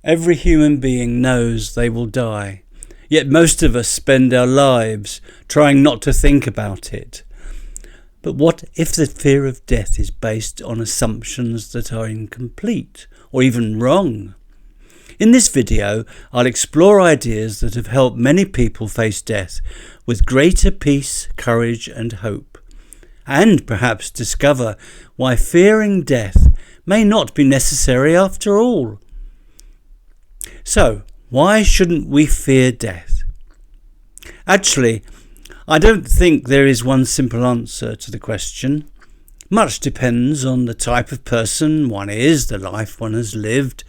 Every human being knows they will die, yet most of us spend our lives trying not to think about it. But what if the fear of death is based on assumptions that are incomplete or even wrong? In this video, I'll explore ideas that have helped many people face death with greater peace, courage and hope, and perhaps discover why fearing death may not be necessary after all. So, why shouldn't we fear death? Actually, I don't think there is one simple answer to the question. Much depends on the type of person one is, the life one has lived,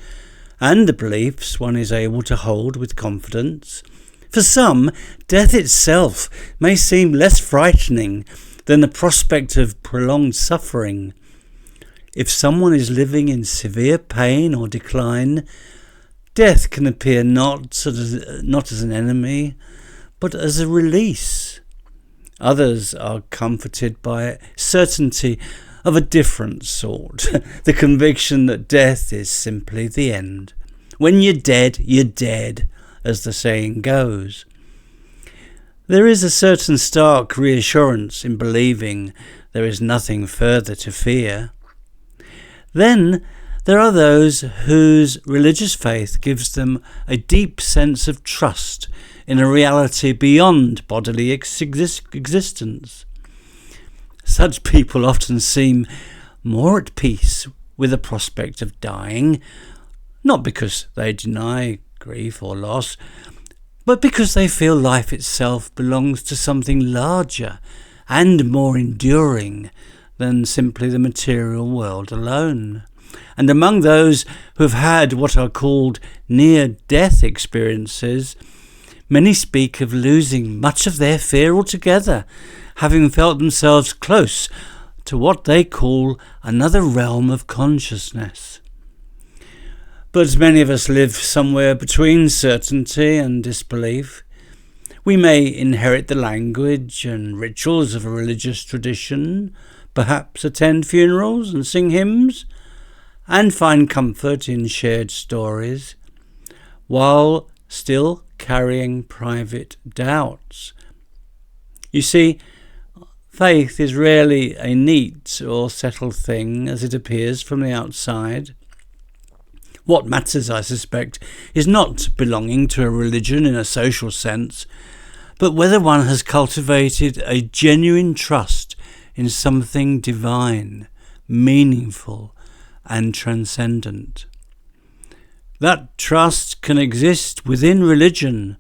and the beliefs one is able to hold with confidence. For some, death itself may seem less frightening than the prospect of prolonged suffering. If someone is living in severe pain or decline, death can appear not as an enemy, but as a release. Others are comforted by certainty of a different sort, the conviction that death is simply the end. When you're dead, as the saying goes. There is a certain stark reassurance in believing there is nothing further to fear. Then there are those whose religious faith gives them a deep sense of trust in a reality beyond bodily existence. Such people often seem more at peace with the prospect of dying, not because they deny grief or loss, but because they feel life itself belongs to something larger and more enduring than simply the material world alone. And among those who have had what are called near-death experiences, many speak of losing much of their fear altogether, having felt themselves close to what they call another realm of consciousness. But many of us live somewhere between certainty and disbelief. We may inherit the language and rituals of a religious tradition, perhaps attend funerals and sing hymns, and find comfort in shared stories, while still carrying private doubts. You see, faith is rarely a neat or settled thing as it appears from the outside. What matters, I suspect, is not belonging to a religion in a social sense, but whether one has cultivated a genuine trust in something divine, meaningful, and transcendent. That trust can exist within religion,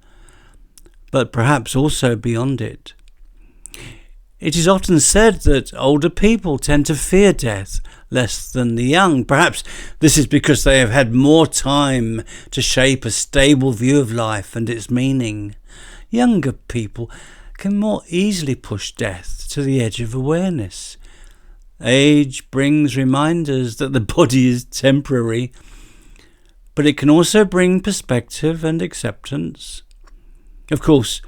but perhaps also beyond it. It is often said that older people tend to fear death less than the young. Perhaps this is because they have had more time to shape a stable view of life and its meaning. Younger people can more easily push death to the edge of awareness. Age brings reminders that the body is temporary, but it can also bring perspective and acceptance. Of course,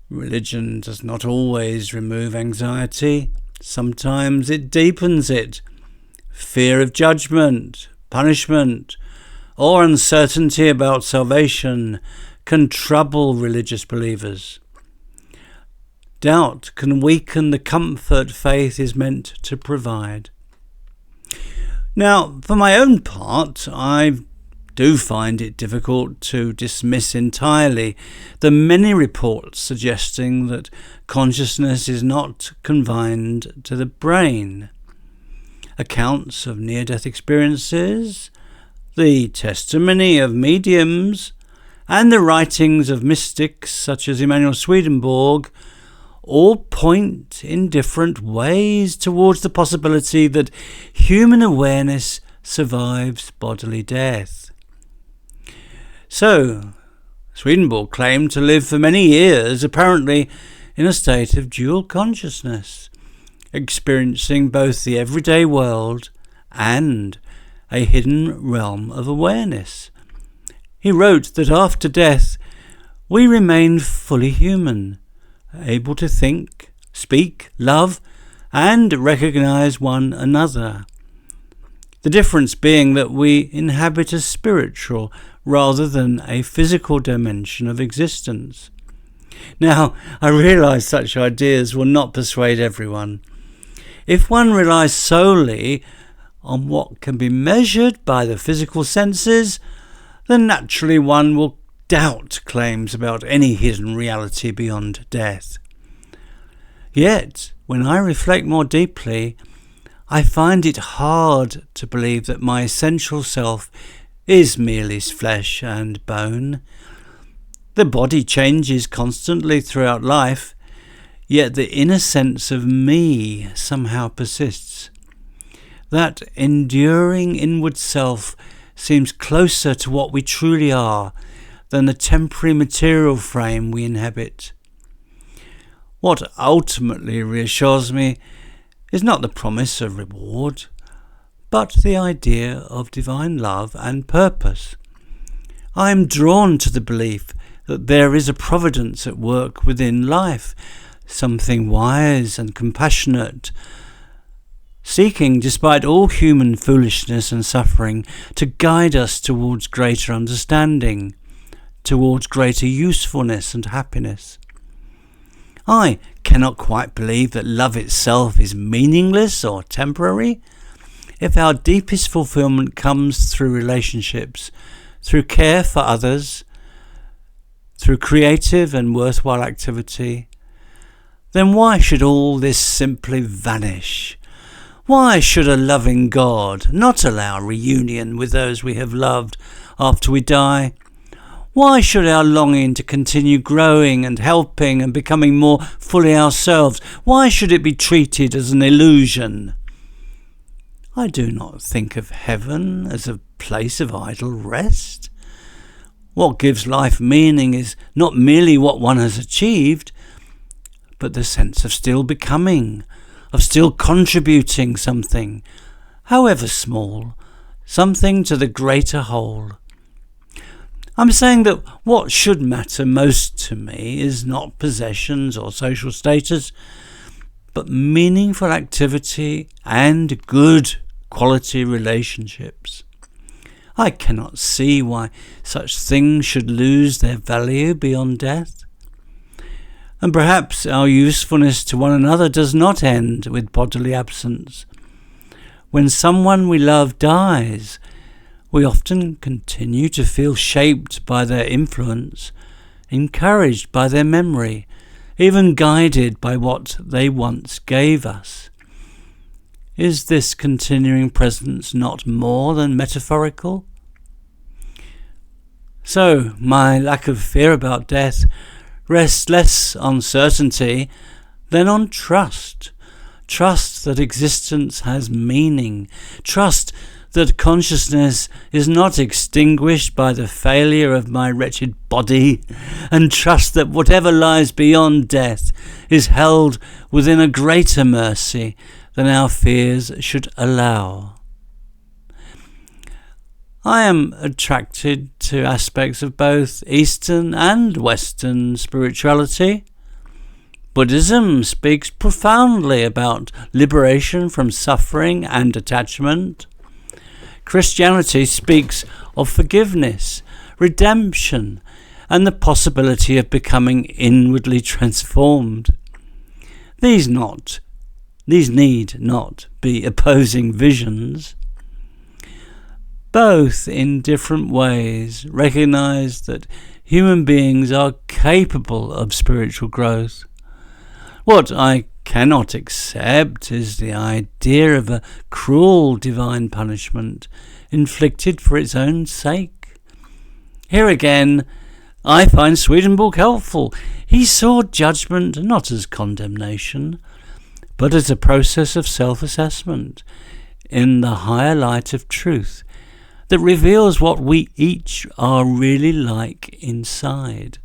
religion does not always remove anxiety. Sometimes it deepens it. Fear of judgment, punishment, or uncertainty about salvation can trouble religious believers. Doubt can weaken the comfort faith is meant to provide. Now, for my own part, I do find it difficult to dismiss entirely the many reports suggesting that consciousness is not confined to the brain. Accounts of near-death experiences, the testimony of mediums, and the writings of mystics such as Emanuel Swedenborg all point in different ways towards the possibility that human awareness survives bodily death. So, Swedenborg claimed to live for many years, apparently in a state of dual consciousness, experiencing both the everyday world and a hidden realm of awareness. He wrote that after death, we remain fully human, able to think, speak, love, and recognize one another. The difference being that we inhabit a spiritual rather than a physical dimension of existence. Now, I realise such ideas will not persuade everyone. If one relies solely on what can be measured by the physical senses, then naturally one will doubt claims about any hidden reality beyond death. Yet, when I reflect more deeply, I find it hard to believe that my essential self is merely flesh and bone. The body changes constantly throughout life, yet the inner sense of me somehow persists. That enduring inward self seems closer to what we truly are than the temporary material frame we inhabit. What ultimately reassures me is not the promise of reward, but the idea of divine love and purpose. I am drawn to the belief that there is a providence at work within life, something wise and compassionate, seeking, despite all human foolishness and suffering, to guide us towards greater understanding, towards greater usefulness and happiness. I cannot quite believe that love itself is meaningless or temporary. If our deepest fulfillment comes through relationships, through care for others, through creative and worthwhile activity, then why should all this simply vanish? Why should a loving God not allow reunion with those we have loved after we die? Why should our longing to continue growing and helping and becoming more fully ourselves, why should it be treated as an illusion? I do not think of heaven as a place of idle rest. What gives life meaning is not merely what one has achieved, but the sense of still becoming, of still contributing something, however small, something to the greater whole. I'm saying that what should matter most to me is not possessions or social status, but meaningful activity and good quality relationships. I cannot see why such things should lose their value beyond death. And perhaps our usefulness to one another does not end with bodily absence. When someone we love dies, we often continue to feel shaped by their influence, encouraged by their memory, even guided by what they once gave us. Is this continuing presence not more than metaphorical? So, my lack of fear about death rests less on certainty than on trust. Trust that existence has meaning. Trust that consciousness is not extinguished by the failure of my wretched body, and trust that whatever lies beyond death is held within a greater mercy than our fears should allow. I am attracted to aspects of both Eastern and Western spirituality. Buddhism speaks profoundly about liberation from suffering and attachment. Christianity speaks of forgiveness, redemption, and the possibility of becoming inwardly transformed. These need not be opposing visions. Both, in different ways, recognize that human beings are capable of spiritual growth. What I cannot accept is the idea of a cruel divine punishment inflicted for its own sake. Here again, I find Swedenborg helpful. He saw judgment not as condemnation, but as a process of self-assessment in the higher light of truth that reveals what we each are really like inside.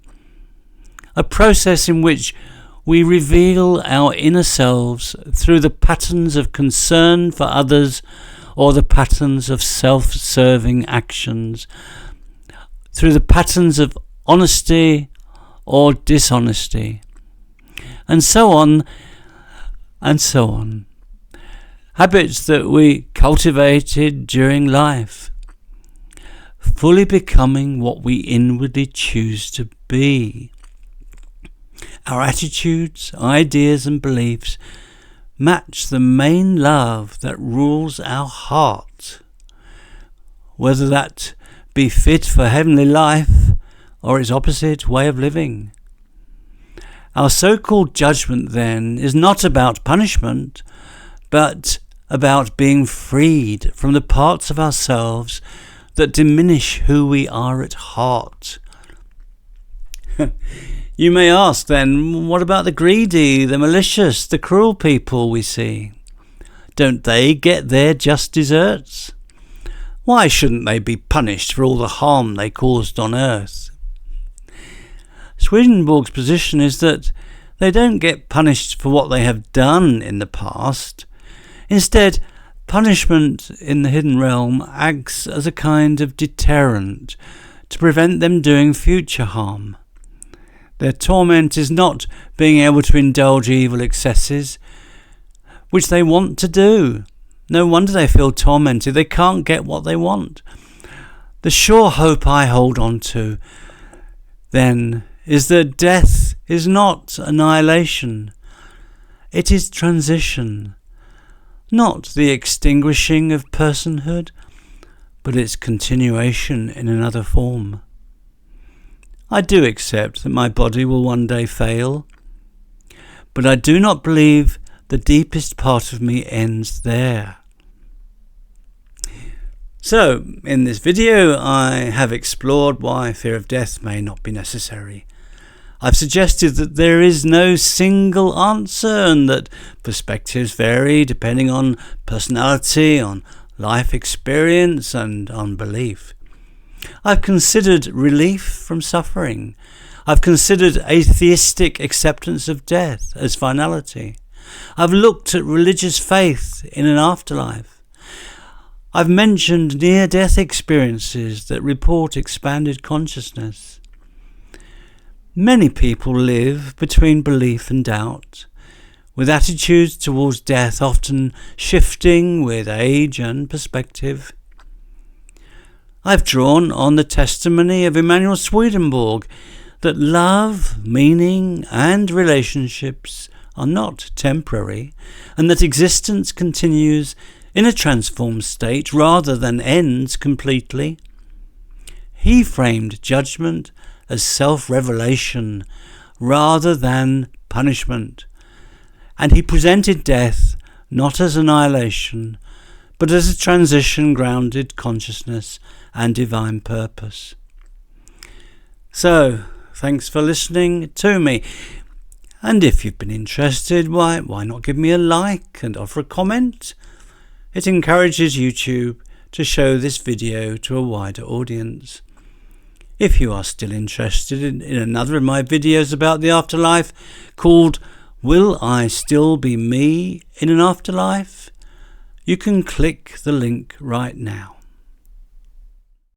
A process in which we reveal our inner selves through the patterns of concern for others or the patterns of self-serving actions, through the patterns of honesty or dishonesty, and so on and so on. habits that we cultivated during life, fully becoming what we inwardly choose to be. Our attitudes, ideas and beliefs match the main love that rules our heart, whether that be fit for heavenly life or its opposite way of living. Our so-called judgment, then, is not about punishment, but about being freed from the parts of ourselves that diminish who we are at heart. You may ask then, what about the greedy, the malicious, the cruel people we see? Don't they get their just deserts? Why shouldn't they be punished for all the harm they caused on earth? Swedenborg's position is that they don't get punished for what they have done in the past. Instead, punishment in the hidden realm acts as a kind of deterrent to prevent them doing future harm. Their torment is not being able to indulge evil excesses, which they want to do. No wonder they feel tormented. They can't get what they want. The sure hope I hold on to, then, is that death is not annihilation. It is transition, not the extinguishing of personhood, but its continuation in another form. I do accept that my body will one day fail, but I do not believe the deepest part of me ends there. So, in this video, I have explored why fear of death may not be necessary. I've suggested that there is no single answer and that perspectives vary depending on personality, on life experience and on belief. I've considered relief from suffering. I've considered atheistic acceptance of death as finality. I've looked at religious faith in an afterlife. I've mentioned near-death experiences that report expanded consciousness. Many people live between belief and doubt, with attitudes towards death often shifting with age and perspective. I've drawn on the testimony of Emanuel Swedenborg that love, meaning and relationships are not temporary, and that existence continues in a transformed state rather than ends completely. He framed judgment as self-revelation rather than punishment, and he presented death not as annihilation, but as a transition-grounded consciousness and divine purpose. So, thanks for listening to me. And if you've been interested, why not give me a like and offer a comment? It encourages YouTube to show this video to a wider audience. If you are still interested in another of my videos about the afterlife called Will I Still Be Me in an Afterlife? You can click the link right now.